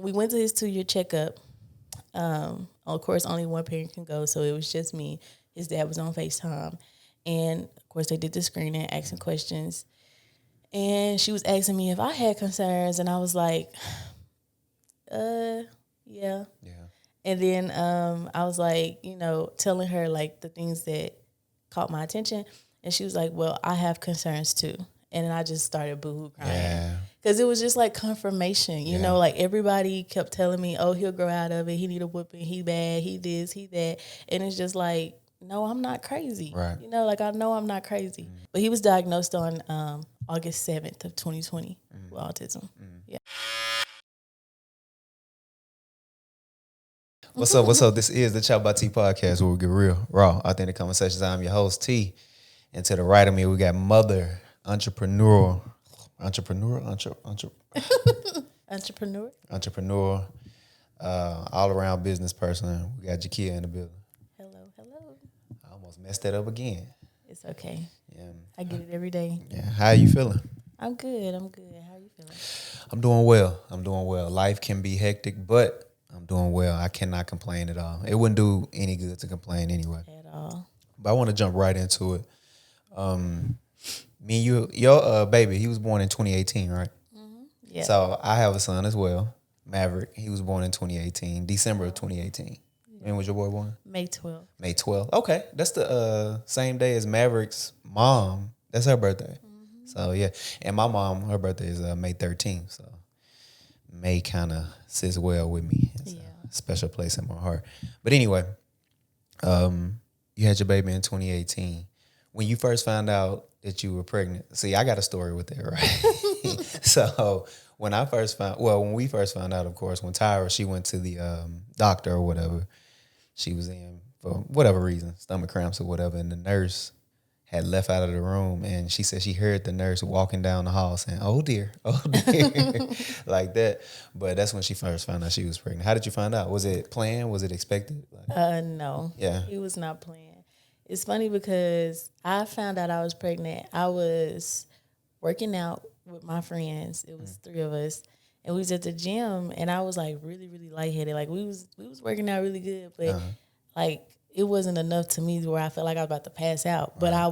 we went to his 2-year checkup. Of course, only one parent can go, so it was just me. His dad was on FaceTime. And, of course, they did the screening, asking questions. And she was asking me if I had concerns, and I was like, yeah. Yeah. And then I was like, telling her, like, the things that caught my attention. And she was like, well, I have concerns, too. And then I just started boo-hoo crying. Yeah. Because it was just like confirmation, you know, like everybody kept telling me, oh, he'll grow out of it. He need a whooping. He bad. He this, he that. And it's just like, no, I'm not crazy. Right. You know, like I know I'm not crazy. But he was diagnosed on August 7th of 2020 with autism. Yeah. What's up? What's up? This is the ChoppedByT podcast where we get real, raw, authentic conversations. I'm your host, T. And to the right of me, we got mother, entrepreneur, all around business person. We got Jakia in the building. Hello. I almost messed that up again. It's okay. Yeah. I get it every day. Yeah. How are you feeling? I'm good. How are you feeling? I'm doing well. Life can be hectic, but I'm doing well. I cannot complain at all. It wouldn't do any good to complain anyway. At all. But I want to jump right into it. Me and you, your baby, he was born in 2018, right? Mm-hmm. Yeah. So I have a son as well, Maverick. He was born in 2018, December of 2018. When was your boy born? May 12th. May 12th. Okay. That's the same day as Maverick's mom. That's her birthday. Mm-hmm. So, yeah. And my mom, her birthday is May 13th. So, May kind of sits well with me. It's a special place in my heart. But anyway, you had your baby in 2018. When you first found out that you were pregnant, see, I got a story with that, right? So when we first found out, of course, when Tyra, she went to the doctor or whatever, she was in for whatever reason, stomach cramps or whatever, and the nurse had left out of the room, and she said she heard the nurse walking down the hall saying, oh dear, like that. But that's when she first found out she was pregnant. How did you find out? Was it planned? Was it expected? No. Yeah. It was not planned. It's funny because I found out I was pregnant. I was working out with my friends. It was 3 of us. And we was at the gym, and I was like really, really lightheaded. Like we was working out really good, but like it wasn't enough to me where I felt like I was about to pass out. But I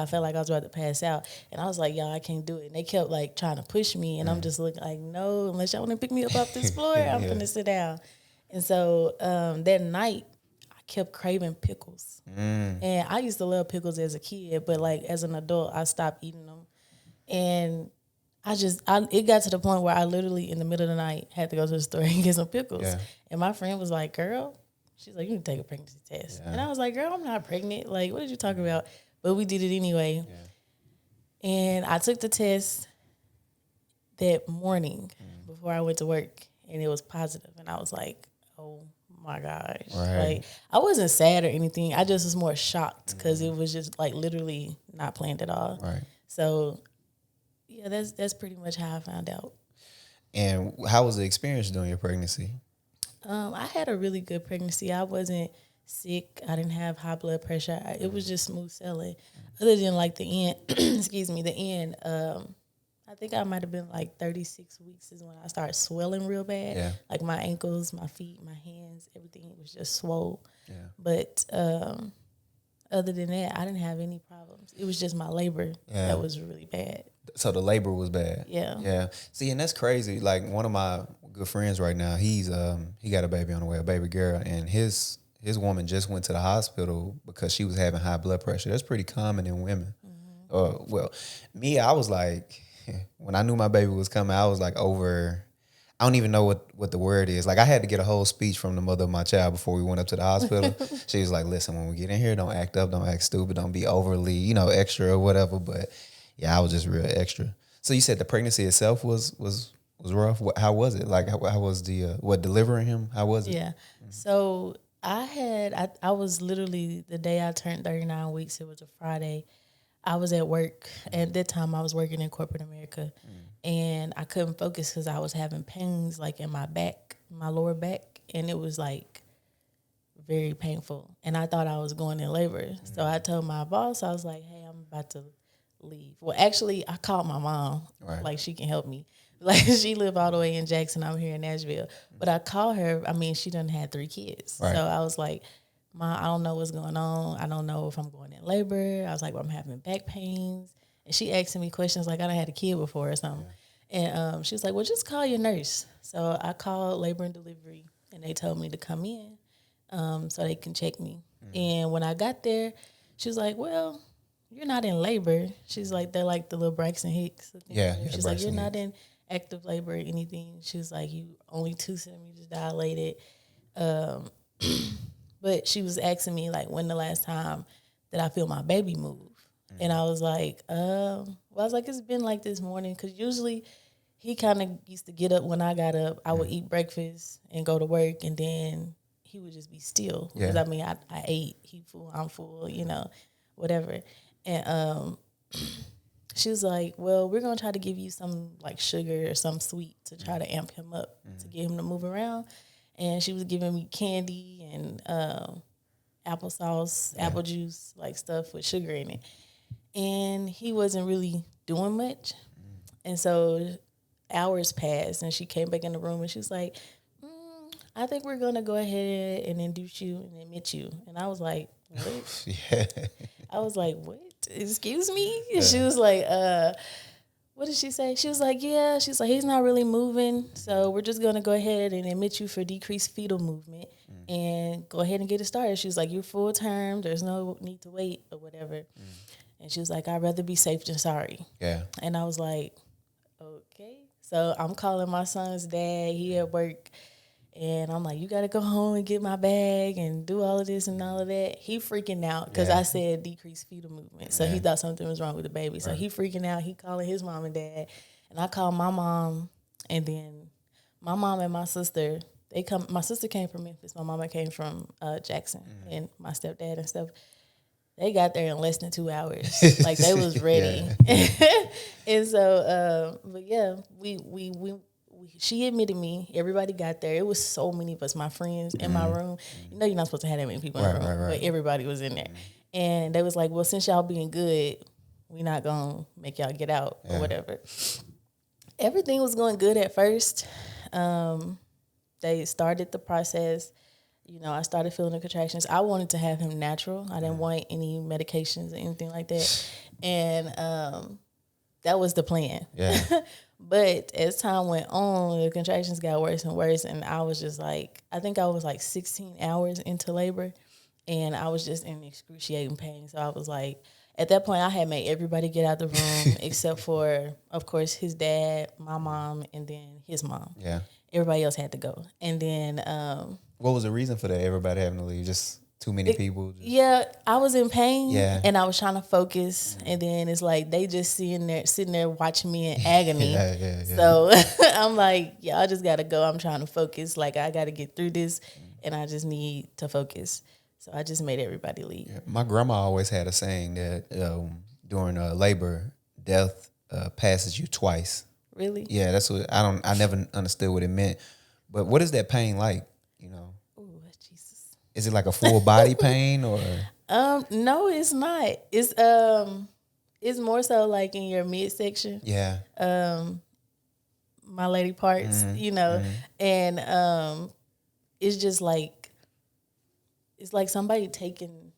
felt like I was about to pass out. And I was like, y'all, I can't do it. And they kept like trying to push me, and I'm just looking like, no, unless y'all want to pick me up off this floor, I'm gonna sit down. And so that night, kept craving pickles. And I used to love pickles as a kid, but like as an adult, I stopped eating them. And it got to the point where I literally in the middle of the night had to go to the store and get some pickles. Yeah. And my friend was like, girl, she's like, you need to take a pregnancy test. Yeah. And I was like, girl, I'm not pregnant. Like, what did you talk about? But we did it anyway. Yeah. And I took the test that morning before I went to work, and it was positive. And I was like, oh my gosh. Right. Like I wasn't sad or anything. I just was more shocked because it was just like literally not planned at all. Right. So yeah, that's pretty much how I found out. And how was the experience during your pregnancy? I had a really good pregnancy. I wasn't sick. I didn't have high blood pressure. It was just smooth sailing. Other than like the end, the end. I think I might have been like 36 weeks is when I started swelling real bad. Yeah. Like my ankles, my feet, my hands, everything was just swole. Yeah. But other than that, I didn't have any problems. It was just my labor that was really bad. So the labor was bad. Yeah. Yeah. See, and that's crazy. Like one of my good friends right now, he got a baby on the way, a baby girl, and his woman just went to the hospital because she was having high blood pressure. That's pretty common in women. Mm-hmm. Well, me, I was like, when I knew my baby was coming, I was like I don't even know what the word is. Like I had to get a whole speech from the mother of my child before we went up to the hospital. She was like, listen, when we get in here, don't act up, don't act stupid, don't be overly, extra or whatever. But yeah, I was just real extra. So you said the pregnancy itself was rough. How was it? Like how was the delivering him? How was it? Yeah. Mm-hmm. So I was literally the day I turned 39 weeks, it was a Friday. I was at work. At that time, I was working in corporate America, and I couldn't focus because I was having pains like in my back, my lower back, and it was like very painful. And I thought I was going in labor. So I told my boss, I was like, hey, I'm about to leave. Well, actually, I called my mom, like she can help me. Like, she lived all the way in Jackson. I'm here in Nashville. But I called her. I mean, she done had 3 kids. Right. So I was like, Ma, I don't know what's going on. I don't know if I'm going in labor. I was like, well, I'm having back pains. And she asking me questions like I done had a kid before or something. Yeah. And she was like, well, just call your nurse. So I called labor and delivery, and they told me to come in so they can check me. And when I got there, she was like, well, you're not in labor. She's like, they're like the little Braxton Hicks. Yeah. She's like, you're not in active labor or anything. She was like, you only 2 centimeters dilated. But she was asking me, like, when the last time that I feel my baby move. And I was like, well, I was like, it's been like this morning. Because usually he kind of used to get up when I got up. I would eat breakfast and go to work. And then he would just be still. Because, I mean, I ate. He full, I'm full, you know, whatever. And she was like, well, we're going to try to give you some, like, sugar or some sweet to try to amp him up, to get him to move around. And she was giving me candy and applesauce, apple juice, like stuff with sugar in it. And he wasn't really doing much. And so hours passed, and she came back in the room, and she was like, I think we're going to go ahead and induce you and admit you. And I was like, what? I was like, what? Excuse me? And she was like, what did she say? She was like, yeah. She's like, he's not really moving, so we're just going to go ahead and admit you for decreased fetal movement and go ahead and get it started. She was like, you're full term. There's no need to wait or whatever. And she was like, I'd rather be safe than sorry. Yeah. And I was like, okay. So I'm calling my son's dad. He at work. And I'm like, you got to go home and get my bag and do all of this and all of that. He freaking out because I said decreased fetal movement. So he thought something was wrong with the baby. So he freaking out. He calling his mom and dad. And I called my mom. And then my mom and my sister, they come. My sister came from Memphis. My mama came from Jackson. And my stepdad and stuff. They got there in less than 2 hours. Like, they was ready. And so, but yeah, she admitted me. Everybody got there. It was so many of us, my friends in my room. You know, you're not supposed to have that many people in the room, but everybody was in there. And they was like, well, since y'all being good, we not going to make y'all get out or whatever. Everything was going good at first. They started the process. You know, I started feeling the contractions. I wanted to have him natural. I didn't want any medications or anything like that. And that was the plan. Yeah. But as time went on, the contractions got worse and worse. And I was just like, I think I was like 16 hours into labor. And I was just in excruciating pain. So I was like, at that point, I had made everybody get out the room except for, of course, his dad, my mom, and then his mom. Yeah. Everybody else had to go. And then what was the reason for that? Everybody having to leave? Just too many people? Yeah, I was in pain. Yeah. And I was trying to focus. And then it's like they just sitting there watching me in agony. Yeah. So I'm like, yeah, I just got to go. I'm trying to focus. Like, I got to get through this. And I just need to focus. So I just made everybody leave. Yeah. My grandma always had a saying that during labor, death passes you twice. Really? Yeah, that's what I never understood what it meant. But what is that pain like? You know? Ooh, Jesus. Is it like a full body pain or? No, it's not. It's more so like in your midsection. Yeah. My lady parts, you know, and it's just like, it's like somebody taking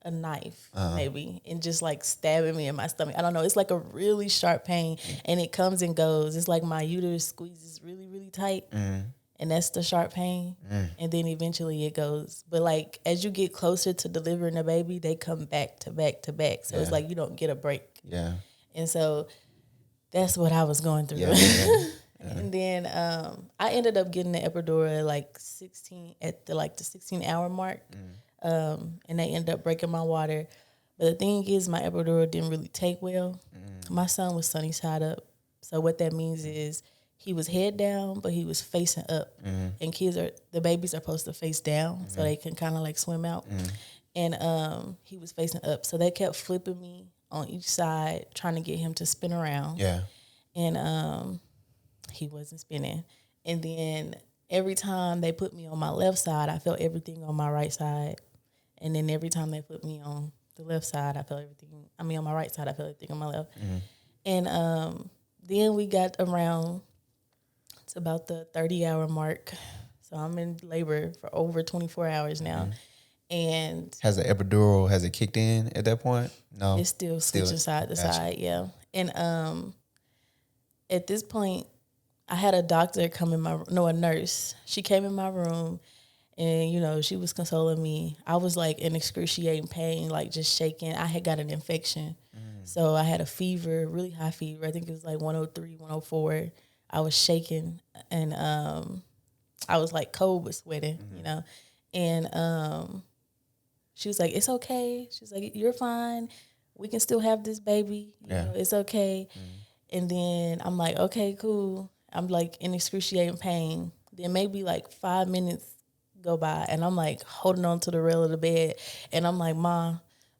a knife maybe and just like stabbing me in my stomach. I don't know. It's like a really sharp pain and it comes and goes. It's like my uterus squeezes really, really tight. And that's the sharp pain. And then eventually it goes. But like as you get closer to delivering a baby, they come back to back to back. So it's like you don't get a break. Yeah. And so that's what I was going through. Yeah. And then I ended up getting the epidural at like 16 at the 16-hour mark. And they ended up breaking my water. But the thing is, my epidural didn't really take well. My son was sunny side up. So what that means is he was head down, but he was facing up. And the babies are supposed to face down so they can kind of like swim out. And he was facing up. So they kept flipping me on each side, trying to get him to spin around. Yeah. And he wasn't spinning. And then every time they put me on my left side, I felt everything on my right side. And then every time they put me on the left side, I felt everything. I mean, on my right side, I felt everything on my left. And then we got around It's about the 30-hour mark. So I'm in labor for over 24 hours now. And Has the epidural, has it kicked in at that point? No. it's still switching side to side, yeah. And at this point, I had a doctor come in a nurse. She came in my room and, she was consoling me. I was like in excruciating pain, like just shaking. I had got an infection. So I had a fever, really high fever. I think it was like 103, 104. I was shaking and I was like cold but sweating, And she was like, it's okay. She's like, you're fine. We can still have this baby. You know, it's okay. And then I'm like, okay, cool. I'm like in excruciating pain. Then maybe like 5 minutes go by and I'm like holding on to the rail of the bed. And I'm like, Ma,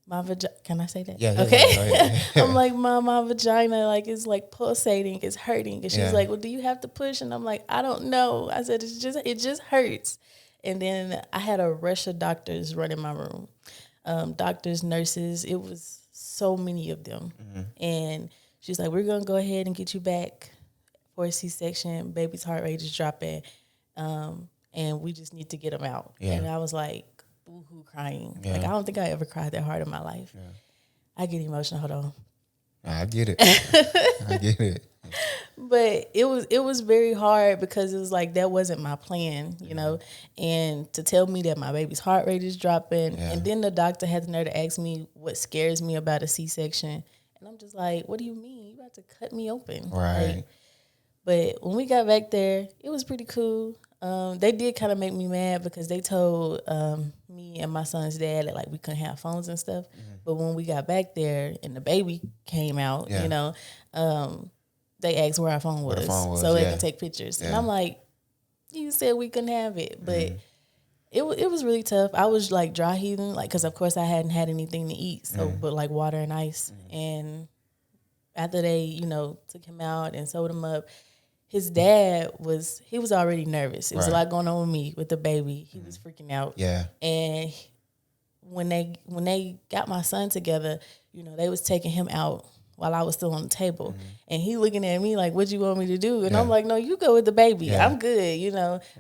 my vagina, can I say that? Yeah. Okay. Yeah. I'm like, Ma, my vagina like is like pulsating, it's hurting. And she's like, well, do you have to push? And I'm like, I don't know. I said, it just hurts. And then I had a rush of doctors running my room. Doctors, nurses, it was so many of them. And she's like, we're going to go ahead and get you back for a C-section. Baby's heart rate is dropping. And we just need to get him out. Yeah. And I was like, boo-hoo crying. Yeah. Like, I don't think I ever cried that hard in my life. Yeah. I get emotional. Hold on. I get it. I get it. But it was very hard because it was like that wasn't my plan, and to tell me that my baby's heart rate is dropping. Yeah. And then the doctor had the nerve to ask me what scares me about a C-section. And I'm just like, what do you mean? You about to cut me open. Right. Like, but when we got back there, it was pretty cool. They did kind of make me mad because they told me and my son's dad that like we couldn't have phones and stuff. But when we got back there and the baby came out, they asked where our phone was, so they could take pictures. Yeah. And I'm like, you said we couldn't have it. But it was really tough. I was like dry heaving, like, because of course I hadn't had anything to eat, but like water and ice. And after they, took him out and sewed him up, his dad was already nervous. It was a lot going on with me, with the baby. He was freaking out. Yeah. And when they got my son together, they was taking him out while I was still on the table. And he looking at me like, what you want me to do? And I'm like, no, you go with the baby. Yeah. I'm good,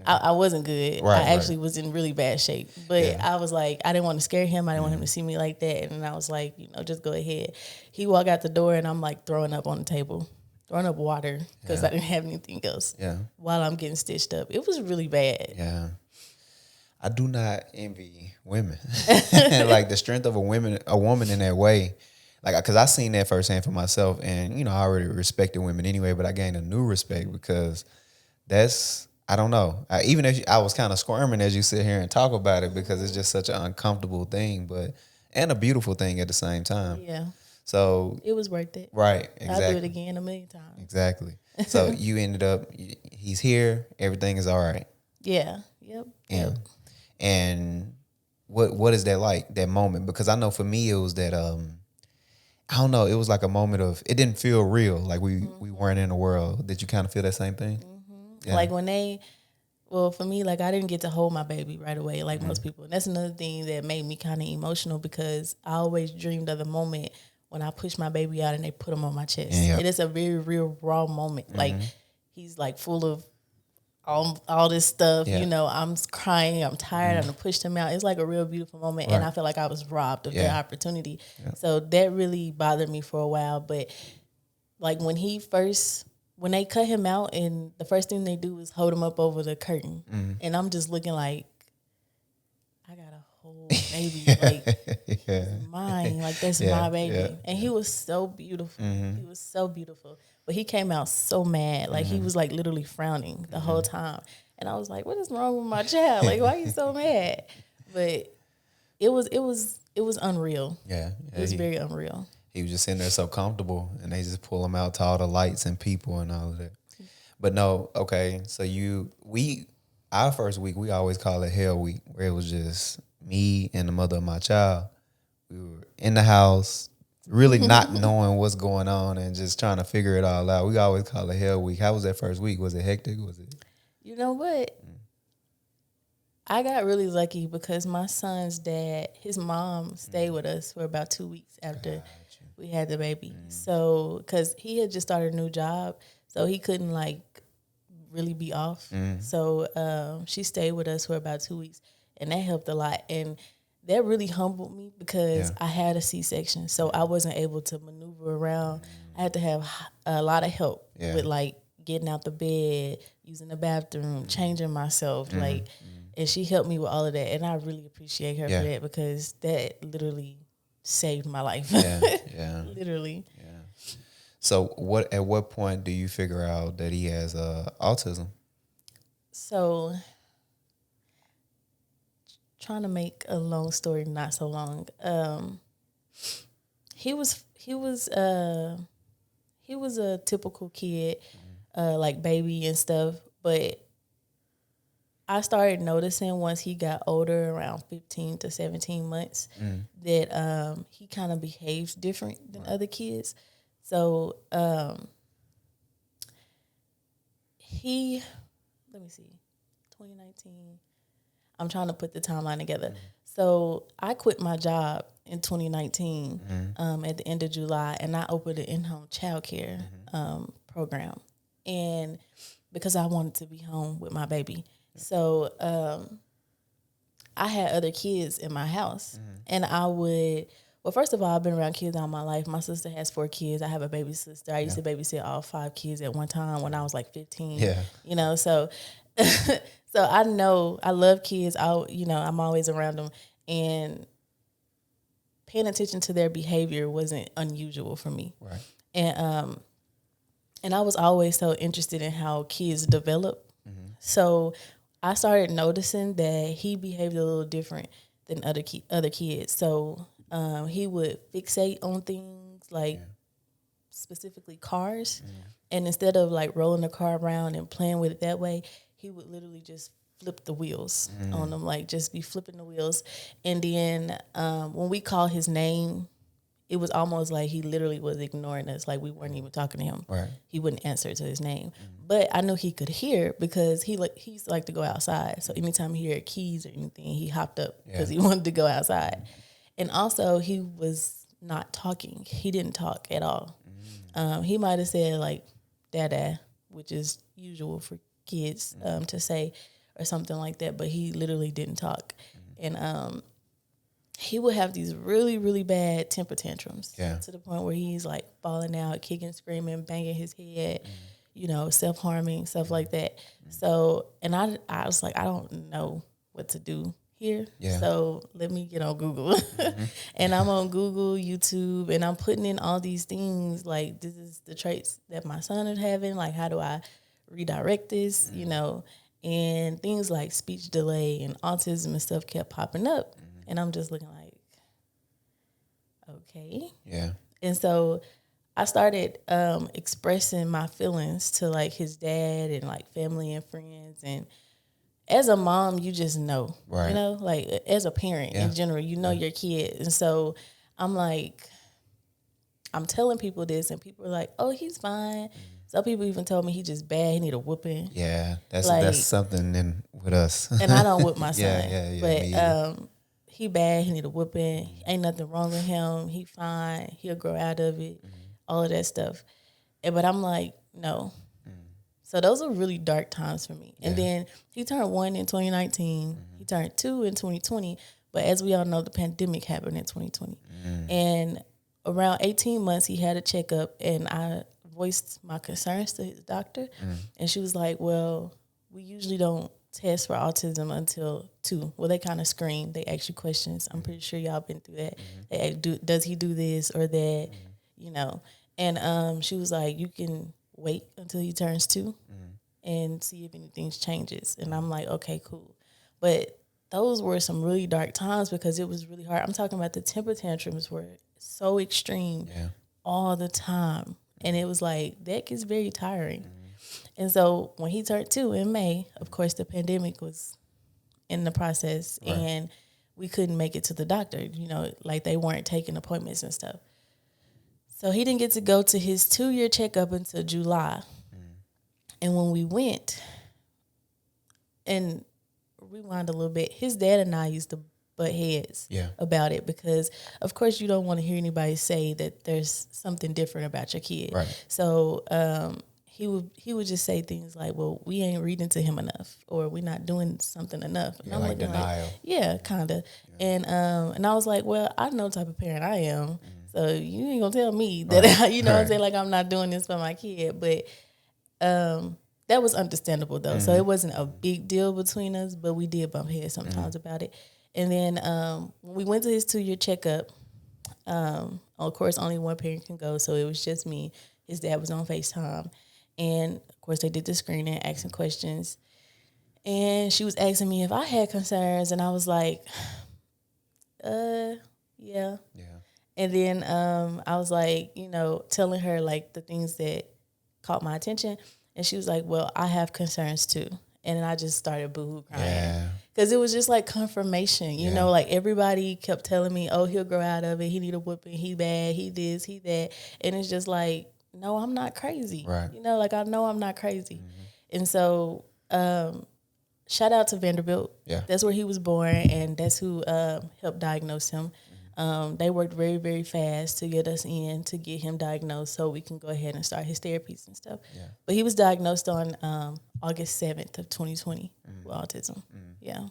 I wasn't good. Right, I actually was in really bad shape. But I was like, I didn't want to scare him. I didn't want him to see me like that. And I was like, just go ahead. He walked out the door and I'm like throwing up on the table. Throwing up water because I didn't have anything else. Yeah. While I'm getting stitched up. It was really bad. Yeah. I do not envy women. Like the strength of a woman in that way. Like, because I seen that firsthand for myself, and I already respected women anyway, but I gained a new respect because I don't know. Even if I was kind of squirming as you sit here and talk about it because it's just such an uncomfortable thing, and a beautiful thing at the same time. Yeah. So it was worth it. Right. Exactly. I'll do it again a million times. Exactly. So you ended up, he's here. Everything is all right. Yeah. Yep. Yep. And what is that like, that moment? Because I know for me it was that I don't know. It was like a moment of, it didn't feel real. Like we weren't in the world. Did you kind of feel that same thing? Yeah. Like for me, like I didn't get to hold my baby right away like most people. And that's another thing that made me kind of emotional because I always dreamed of the moment when I push my baby out and they put him on my chest. Yep. And it's a very real raw moment. Like he's like full of all this stuff, I'm crying, I'm tired, I'm pushed him out. It's like a real beautiful moment. Right. And I feel like I was robbed of that opportunity. Yep. So that really bothered me for a while. But like when they cut him out and the first thing they do is hold him up over the curtain. And I'm just looking like, I got a whole baby, like mine, like that's my baby. Yeah. And he was so beautiful. He was so beautiful. But he came out so mad. Like he was like literally frowning the whole time. And I was like, what is wrong with my child? Like, why are you so mad? But it was unreal. Yeah. It was very unreal. He was just sitting there so comfortable and they just pull him out to all the lights and people and all of that. But no, okay. So our first week, we always call it Hell Week, where it was just me and the mother of my child. We were in the house, really not knowing what's going on and just trying to figure it all out. We always call it Hell Week. How was that first week? Was it hectic? Was it? You know what? I got really lucky because my son's dad, his mom stayed with us for about 2 weeks after we had the baby. So, because he had just started a new job, so he couldn't like really be off. So she stayed with us for about 2 weeks, and that helped a lot. And that really humbled me because I had a C-section, so I wasn't able to maneuver around. I had to have a lot of help with like getting out the bed, using the bathroom, changing myself, like. And she helped me with all of that, and I really appreciate her for that because that literally saved my life. Literally. Yeah. So at what point do you figure out that he has autism? So, trying to make a long story not so long. He was a typical kid, like baby and stuff, but I started noticing once he got older, around 15 to 17 months, that he kind of behaves different than other kids. So let me see, 2019. I'm trying to put the timeline together. So I quit my job in 2019 at the end of July, and I opened an in-home childcare program, and because I wanted to be home with my baby. So I had other kids in my house, and well, first of all, I've been around kids all my life. My sister has 4 kids. I have a baby sister. I used to babysit all 5 kids at one time when I was like 15. Yeah. You know, so so I know I love kids. I'm always around them, and paying attention to their behavior wasn't unusual for me. Right. And I was always so interested in how kids develop. So I started noticing that he behaved a little different than other kids. So he would fixate on things like specifically cars. And instead of like rolling the car around and playing with it that way, he would literally just flip the wheels on them, like just be flipping the wheels. And then when we call his name, it was almost like he literally was ignoring us, like we weren't even talking to him. Right. He wouldn't answer to his name. But I knew he could hear because he used to like to go outside. So anytime he heard keys or anything, he hopped up because he wanted to go outside. And also he was not talking. He didn't talk at all. He might have said like dada, which is usual for kids to say or something like that, but he literally didn't talk. And he would have these really, really bad temper tantrums to the point where he's like falling out, kicking, screaming, banging his head, self-harming, stuff like that. So, and I was like, I don't know what to do here. Yeah. So let me get on Google. And I'm on Google, YouTube, and I'm putting in all these things like, this is the traits that my son is having. Like, how do I redirect this, And things like speech delay and autism and stuff kept popping up. And I'm just looking like, okay. Yeah. And so I started expressing my feelings to like his dad and like family and friends. And as a mom, you just know, right. Like as a parent in general, your kid. And so I'm like, I'm telling people this and people are like, oh, he's fine. Some people even told me he just bad. He need a whooping. Yeah, that's something with us. And I don't whip my son. Yeah. But he bad. He need a whooping. Ain't nothing wrong with him. He fine. He'll grow out of it. All of that stuff. But I'm like, no. So those are really dark times for me. And then he turned 1 in 2019. He turned 2 in 2020. But as we all know, the pandemic happened in 2020. And around 18 months, he had a checkup, and I voiced my concerns to his doctor. And she was like, well, we usually don't test for autism until 2. Well, they kind of screen. They ask you questions. I'm pretty sure y'all been through that. They ask, does he do this or that, And she was like, you can wait until he turns 2 and see if anything changes. And I'm like, okay, cool. But those were some really dark times because it was really hard. I'm talking about the temper tantrums were so extreme all the time. And it was like, that gets very tiring. And so when he turned 2 in May, of course, the pandemic was in the process and we couldn't make it to the doctor, like they weren't taking appointments and stuff. So he didn't get to go to his 2-year checkup until July. And when we went, and rewind a little bit, his dad and I used to butt heads about it because, of course, you don't want to hear anybody say that there's something different about your kid. Right. So he would just say things like, "Well, we ain't reading to him enough, or we're not doing something enough." And Yeah, I'm like looking denial. like, yeah, kind of. Yeah. And I was like, well, I know the type of parent I am, so you ain't gonna tell me that you know what I'm saying, like I'm not doing this for my kid. But that was understandable though, so it wasn't a big deal between us, but we did bump heads sometimes about it. And then when we went to his 2-year checkup, of course, only one parent can go, so it was just me. His dad was on FaceTime. And, of course, they did the screening, asking questions. And she was asking me if I had concerns, and I was like, yeah. Yeah. And then I was like, telling her, like, the things that caught my attention. And she was like, well, I have concerns, too. And then I just started boo-hoo crying. Yeah. Because it was just like confirmation, you know, like everybody kept telling me, oh, he'll grow out of it. He need a whooping. He bad. He this, he that. And it's just like, no, I'm not crazy. Right. You know, like I know I'm not crazy. And so shout out to Vanderbilt. Yeah. That's where he was born, and that's who helped diagnose him. They worked very, very fast to get us in, to get him diagnosed so we can go ahead and start his therapies and stuff. Yeah. But he was diagnosed on August 7th of 2020 with autism. Yeah.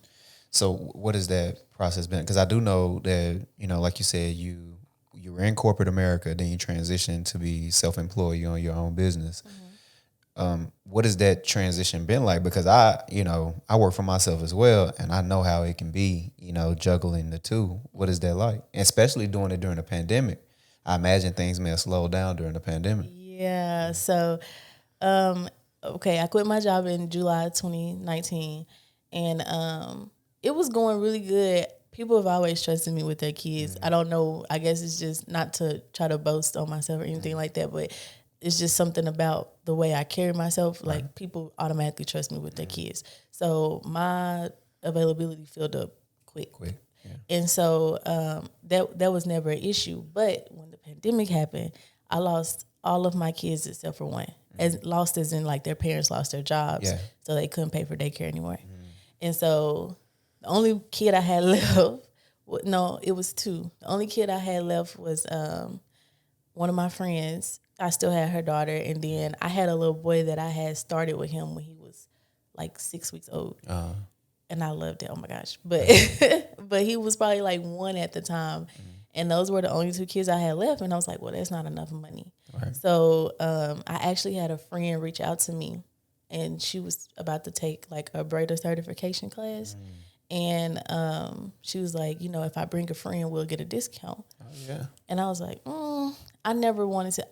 So what has that process been? Because I do know that, like you said, you were in corporate America, then you transitioned to be self-employed, you own your own business. What has that transition been like? Because I work for myself as well, and I know how it can be, juggling the two. What is that like? And especially doing it during the pandemic. I imagine things may have slowed down during the pandemic. Yeah. So, okay, I quit my job in July 2019, and it was going really good. People have always trusted me with their kids. I don't know. I guess it's just not to try to boast on myself or anything like that, but it's just something about the way I carry myself. Like people automatically trust me with their kids. So my availability filled up quick. Yeah. And so that was never an issue. But when the pandemic happened, I lost all of my kids except for one. Lost as in like their parents lost their jobs, so they couldn't pay for daycare anymore. And so the only kid I had left, no, it was two. The only kid I had left was one of my friends. I still had her daughter, and then I had a little boy that I had started with him when he was like 6 weeks old, and I loved it. Oh my gosh! But but he was probably like one at the time, and those were the only two kids I had left. And I was like, well, that's not enough money. Right. So I actually had a friend reach out to me, and she was about to take like a braider certification class. And she was like, if I bring a friend, we'll get a discount. Oh, yeah. And I was like, I never wanted to.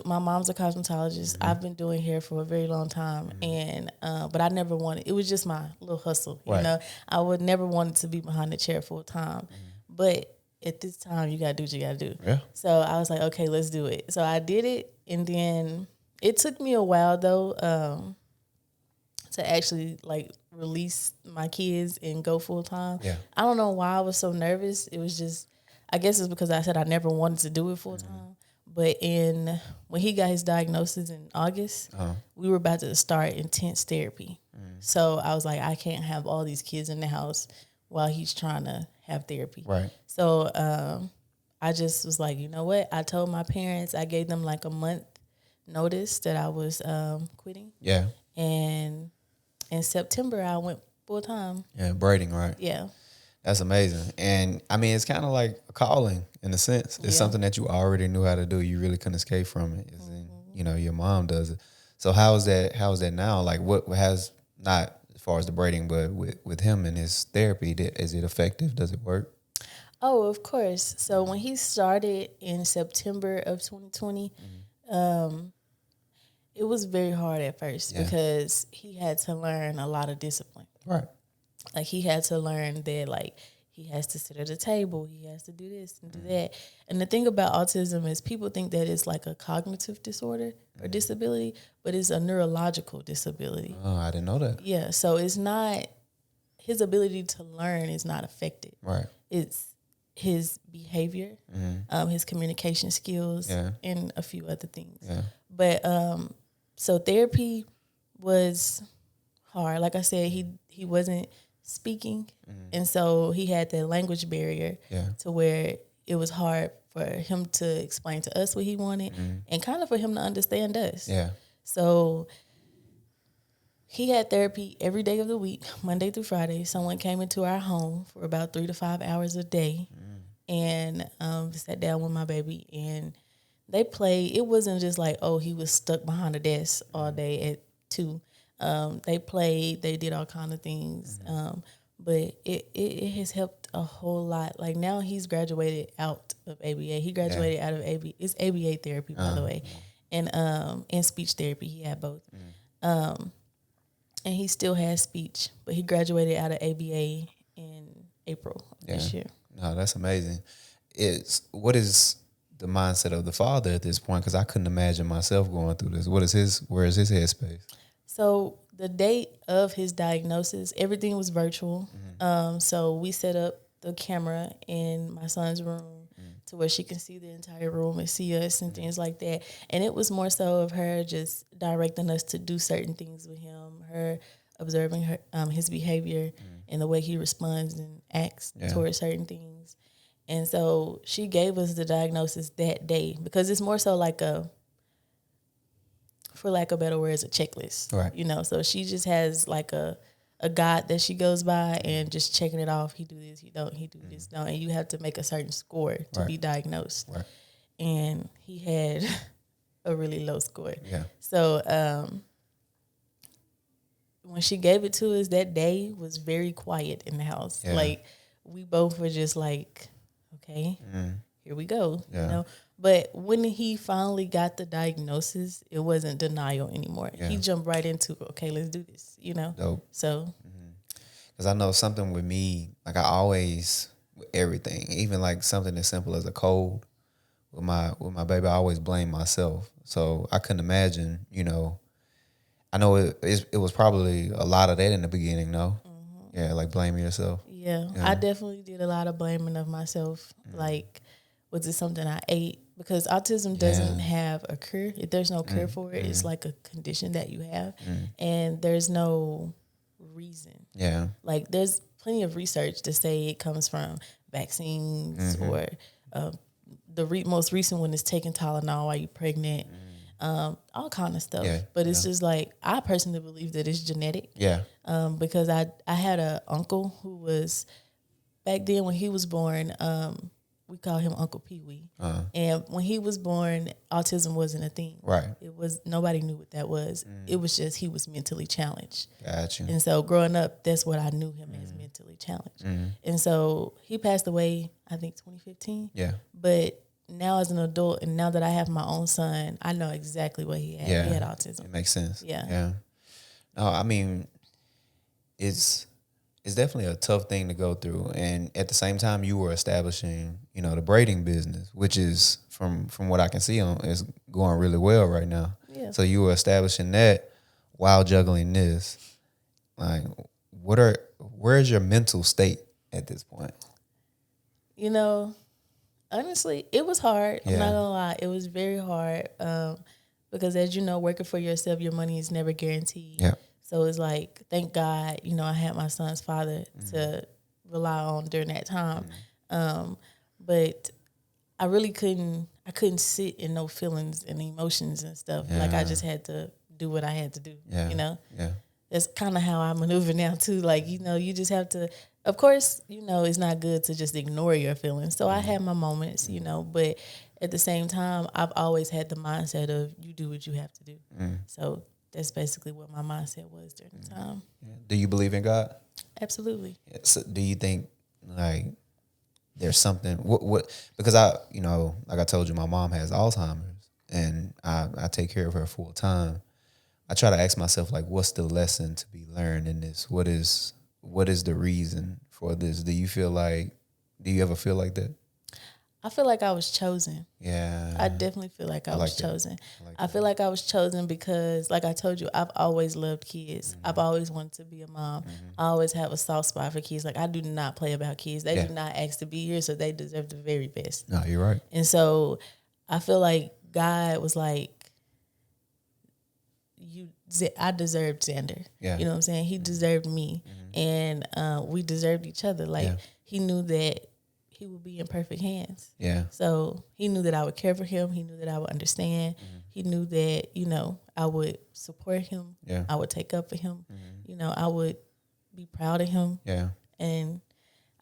My mom's a cosmetologist. I've been doing hair for a very long time. And but I never wanted, it was just my little hustle. Right. I would never wanted to be behind the chair full time. But at this time, you got to do what you got to do. Yeah. So I was like, okay, let's do it. So I did it. And then it took me a while, though, to actually like release my kids and go full time. Yeah. I don't know why I was so nervous. It was just, I guess it's because I said I never wanted to do it full time. But when he got his diagnosis in August, we were about to start intense therapy. So I was like, I can't have all these kids in the house while he's trying to have therapy. Right. So I just was like, you know what? I told my parents, I gave them like a month notice that I was quitting. Yeah. And in September, I went full time. Yeah, braiding, right? Yeah. That's amazing. And I mean, it's kind of like a calling in a sense. It's something that you already knew how to do. You really couldn't escape from it. Your mom does it. So how is that now? Like what has, not as far as the braiding, but with him and his therapy, is it effective? Does it work? Oh, of course. So when he started in September of 2020, it was very hard at first because he had to learn a lot of discipline. Right. Like he had to learn that like he has to sit at a table, he has to do this and do that. And the thing about autism is people think that it's like a cognitive disorder or disability, but it's a neurological disability. Oh, I didn't know that. Yeah, so it's not, his ability to learn is not affected. Right. It's his behavior, his communication skills, and a few other things. Yeah. But so therapy was hard. Like I said, he wasn't speaking, and so he had that language barrier to where it was hard for him to explain to us what he wanted and kind of for him to understand us. Yeah. So he had therapy every day of the week, Monday through Friday. Someone came into our home for about 3 to 5 hours a day and sat down with my baby, and they played. It wasn't just like, oh, he was stuck behind a desk all day at 2. They played, they did all kind of things. But it has helped a whole lot. Like now he's graduated out of ABA. He graduated out of ABA. It's ABA therapy, by the way, and speech therapy. He had both. And he still has speech, but he graduated out of ABA in April of this year. No, that's amazing. What is the mindset of the father at this point? Because I couldn't imagine myself going through this. Where is his headspace? So the date of his diagnosis, everything was virtual. So we set up the camera in my son's room to where she can see the entire room and see us and things like that. And it was more so of her just directing us to do certain things with him, her observing his behavior and the way he responds and acts towards certain things. And so she gave us the diagnosis that day because it's more so like for lack of better words, a checklist. Right. You know, so she just has like a guide that she goes by and just checking it off. He do this, he don't, he do this, don't. And you have to make a certain score to be diagnosed. Right. And he had a really low score. Yeah. So when she gave it to us, that day was very quiet in the house. Yeah. Like we both were just like, okay, here we go. Yeah. You know? But when he finally got the diagnosis, it wasn't denial anymore. Yeah. He jumped right into, okay, let's do this, you know? Dope. So. Because I know something with me, like I always, with everything, even like something as simple as a cold, with my baby, I always blame myself. So I couldn't imagine, you know, I know it was probably a lot of that in the beginning, no? Yeah, like blaming yourself. Yeah, I definitely did a lot of blaming of myself. Like, was it something I ate? Because autism doesn't have a cure. There's no cure for it. It's like a condition that you have. And there's no reason. Yeah. Like, there's plenty of research to say it comes from vaccines or the most recent one is taking Tylenol while you're pregnant. All kind of stuff. Yeah, But it's just like, I personally believe that it's genetic. Yeah. Because I had an uncle who was, back then when he was born, we call him Uncle Pee Wee. And when he was born, autism wasn't a thing. Right. It was, nobody knew what that was. It was just, he was mentally challenged. Gotcha. And so growing up, that's what I knew him as, mentally challenged. And so he passed away, I think 2015. Yeah. But now as an adult, and now that I have my own son, I know exactly what he had. Yeah. He had autism. It makes sense. Yeah. Yeah. No, I mean, it's definitely a tough thing to go through. And at the same time, you were establishing, you know, the braiding business, which is from what I can see is going really well right now. Yeah. So you were establishing that while juggling this. Like, where's your mental state at this point? You know, honestly, it was hard. I'm Yeah. not gonna lie. It was very hard. Because as you know, working for yourself, your money is never guaranteed. Yeah. So it's like, thank God, you know, I had my son's father to rely on during that time. But I really couldn't sit in no feelings and emotions and stuff. Yeah. Like I just had to do what I had to do, Yeah. you know? Yeah. That's kind of how I maneuver now too. Like, you know, you just have to, of course, you know, it's not good to just ignore your feelings. So I had my moments, you know, but at the same time, I've always had the mindset of you do what you have to do. So that's basically what my mindset was during the time. Yeah. Do you believe in God? Absolutely. So do you think like there's something what because I, you know, like I told you, my mom has Alzheimer's and I take care of her full time. I try to ask myself, like, what's the lesson to be learned in this? What is the reason for this? Do you ever feel like that? I feel like I was chosen. Yeah. I definitely feel like I was chosen. I that. feel like I was chosen because, like I told you, I've always loved kids. I've always wanted to be a mom. I always have a soft spot for kids. Like, I do not play about kids. They do not ask to be here, so they deserve the very best. No, you're right. And so I feel like God was like, I deserved Xander. Yeah. You know what I'm saying? He deserved me. And we deserved each other. Like, he knew that he would be in perfect hands. Yeah. So he knew that I would care for him. He knew that I would understand. He knew that, you know, I would support him. Yeah. I would take up for him. You know, I would be proud of him. Yeah. And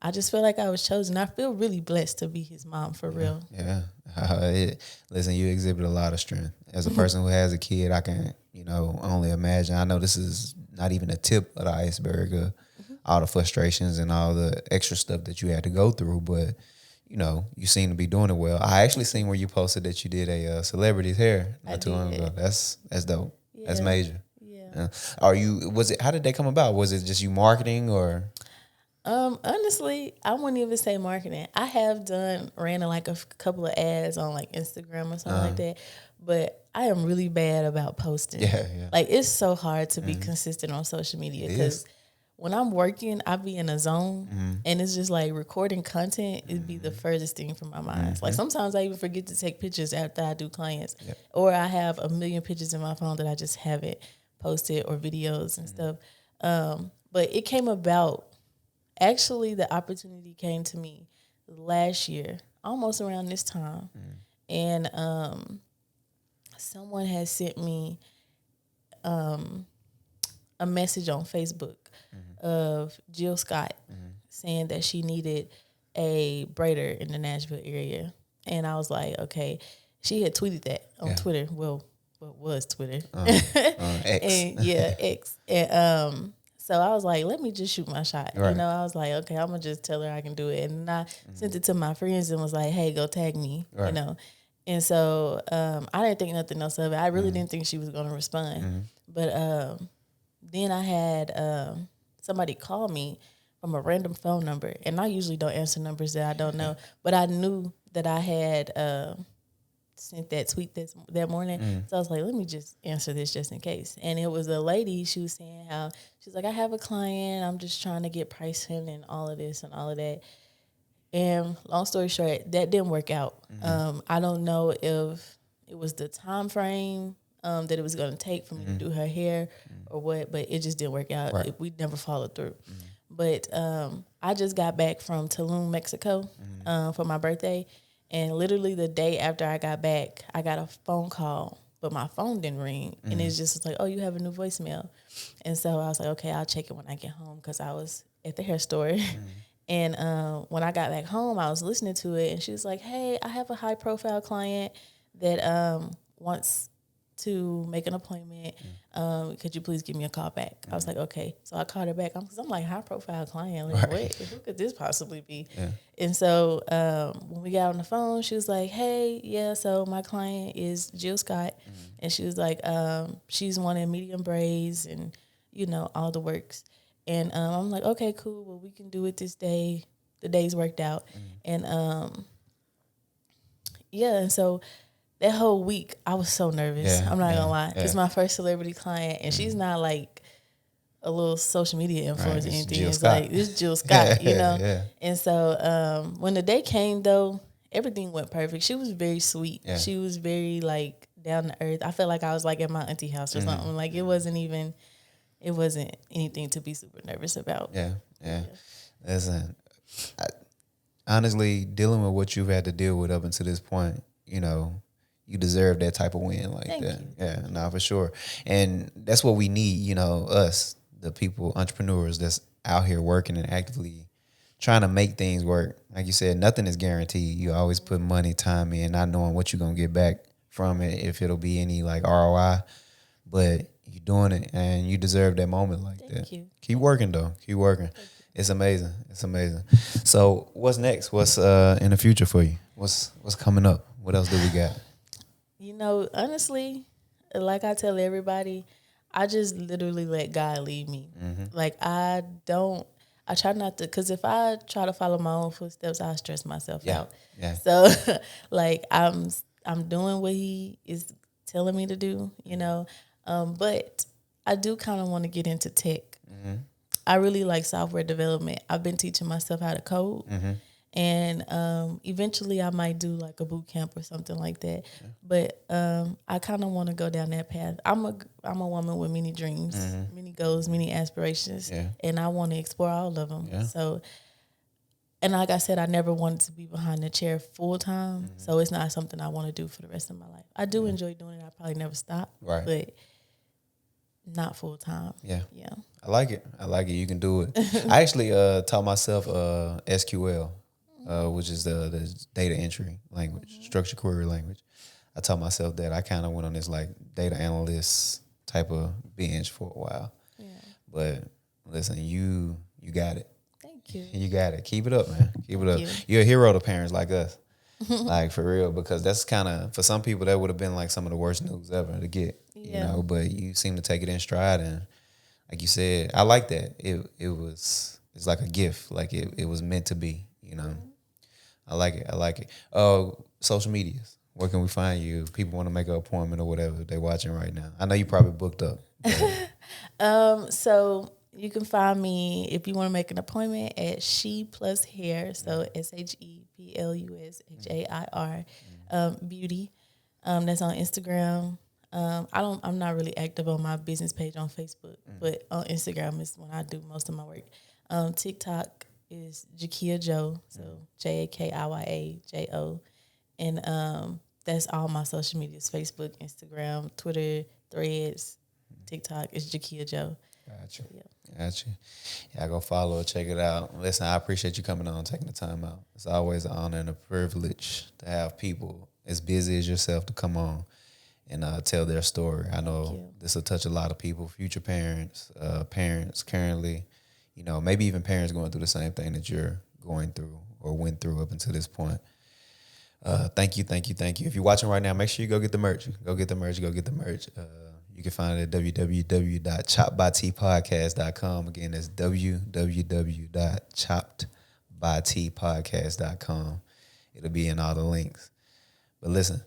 I just feel like I was chosen. I feel really blessed to be his mom for real. Yeah. Listen, you exhibit a lot of strength. As a person who has a kid, I can, you know, only imagine. I know this is not even a tip of the iceberg of all the frustrations and all the extra stuff that you had to go through, but you know, you seem to be doing it well. I actually seen where you posted that you did a celebrity's hair not too long ago. That's dope. Yeah. That's major. Yeah. How did that come about? Was it just you marketing or? Honestly, I wouldn't even say marketing. I have ran like a couple of ads on like Instagram or something like that, but I am really bad about posting. Yeah. Like it's so hard to be consistent on social media because when I'm working, I be in a zone and it's just like recording content, it'd be the furthest thing from my mind. Like sometimes I even forget to take pictures after I do clients or I have a million pictures in my phone that I just haven't posted or videos and stuff. But it came about. Actually, the opportunity came to me last year, almost around this time. And someone had sent me a message on Facebook of Jill Scott saying that she needed a braider in the Nashville area. And I was like, okay. She had tweeted that on Twitter. Well, what was Twitter? X. And, X. And so I was like, let me just shoot my shot. Right. You know, I was like, okay, I'm going to just tell her I can do it. And I sent it to my friends and was like, hey, go tag me, you know. And so I didn't think nothing else of it. I really didn't think she was going to respond. But then I had somebody call me from a random phone number. And I usually don't answer numbers that I don't know. But I knew that I had sent that tweet that morning. So I was like, let me just answer this just in case. And it was a lady, she was saying how, she's like, I have a client, I'm just trying to get pricing and all of this and all of that. And long story short, that didn't work out. I don't know if it was the time frame that it was going to take for me to do her hair or what, but it just didn't work out. Right. We never followed through. But I just got back from Tulum, Mexico for my birthday. And literally the day after I got back, I got a phone call, but my phone didn't ring. And it's just like, oh, you have a new voicemail. And so I was like, okay, I'll check it when I get home because I was at the hair store. And when I got back home, I was listening to it. And she was like, hey, I have a high-profile client that wants to make an appointment. Could you please give me a call back? I was like, okay. So I called her back because I'm like, high-profile client. Like, what? Who could this possibly be? Yeah. And so when we got on the phone, she was like, hey, yeah, so my client is Jill Scott. And she was like, she's wanting medium braids and, you know, all the works. And I'm like, okay, cool. Well, we can do it this day. The days worked out. And, and so that whole week, I was so nervous. I'm not gonna lie. It's my first celebrity client, and she's not like a little social media influencer or anything. It's like, this is Jill Scott, you know? Yeah. And so when the day came, though, everything went perfect. She was very sweet. Yeah. She was very, like, down to earth. I felt like I was, like, at my auntie house or something. Like, it wasn't anything to be super nervous about. Yeah. Listen, honestly, dealing with what you've had to deal with up until this point, you know, you deserve that type of win like Thank that. You. Yeah, no, for sure. And that's what we need, you know, us, the people, entrepreneurs that's out here working and actively trying to make things work. Like you said, nothing is guaranteed. You always put money, time in, not knowing what you're going to get back from it, if it'll be any like ROI. But you're doing it and you deserve that moment like that. Thank you. Keep working, though. Keep working. It's amazing. It's amazing. So what's next? What's in the future for you? What's coming up? What else do we got? You know, honestly, like I tell everybody, I just literally let God lead me. Like I try not to, because if I try to follow my own footsteps, I stress myself out. Yeah. So like I'm doing what He is telling me to do, you know. But I do kind of want to get into tech. I really like software development. I've been teaching myself how to code. And eventually I might do like a boot camp or something like that. Yeah. But I kind of want to go down that path. I'm a woman with many dreams, many goals, many aspirations. Yeah. And I want to explore all of them. Yeah. So And like I said, I never wanted to be behind the chair full time. So it's not something I want to do for the rest of my life. I do enjoy doing it. I probably never stop. Right. But not full time. Yeah. Yeah. I like it. I like it. You can do it. I actually taught myself SQL, which is the data entry language, structured query language. I taught myself that. I kind of went on this like data analyst type of binge for a while. Yeah. But listen, you got it. Thank you. You got it. Keep it up, man. Keep it up. you. You're a hero to parents like us. Like for real, because that's kind of, for some people that would have been like some of the worst news ever to get, you Yeah. know, but you seem to take it in stride. And like you said, I like that. It's like a gift. Like it was meant to be, you know. I like it. I like it. Social medias. Where can we find you? If people want to make an appointment or whatever they're watching right now. I know you probably booked up. So you can find me if you want to make an appointment at She Plus Hair. So SHEPLUSHAIR Beauty. That's on Instagram. I'm not really active on my business page on Facebook, but on Instagram is when I do most of my work. TikTok is Jakia Joe, so JAKIYAJO, and that's all my social medias: Facebook, Instagram, Twitter, Threads, TikTok is Jakia Joe. Gotcha. Gotcha. Yeah, go follow it, check it out. Listen, I appreciate you coming on, taking the time out. It's always an honor and a privilege to have people as busy as yourself to come on and tell their story. I know this will touch a lot of people, future parents, parents currently, you know, maybe even parents going through the same thing that you're going through or went through up until this point. Thank you. If you're watching right now, make sure you go get the merch. Go get the merch. You can find it at www.ChoppedByTpodcast.com. Again, that's www.ChoppedByTpodcast.com. It'll be in all the links. But listen,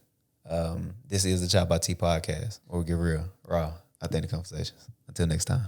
this is the Chopped by T podcast, where we get real, raw, authentic conversations. Until next time.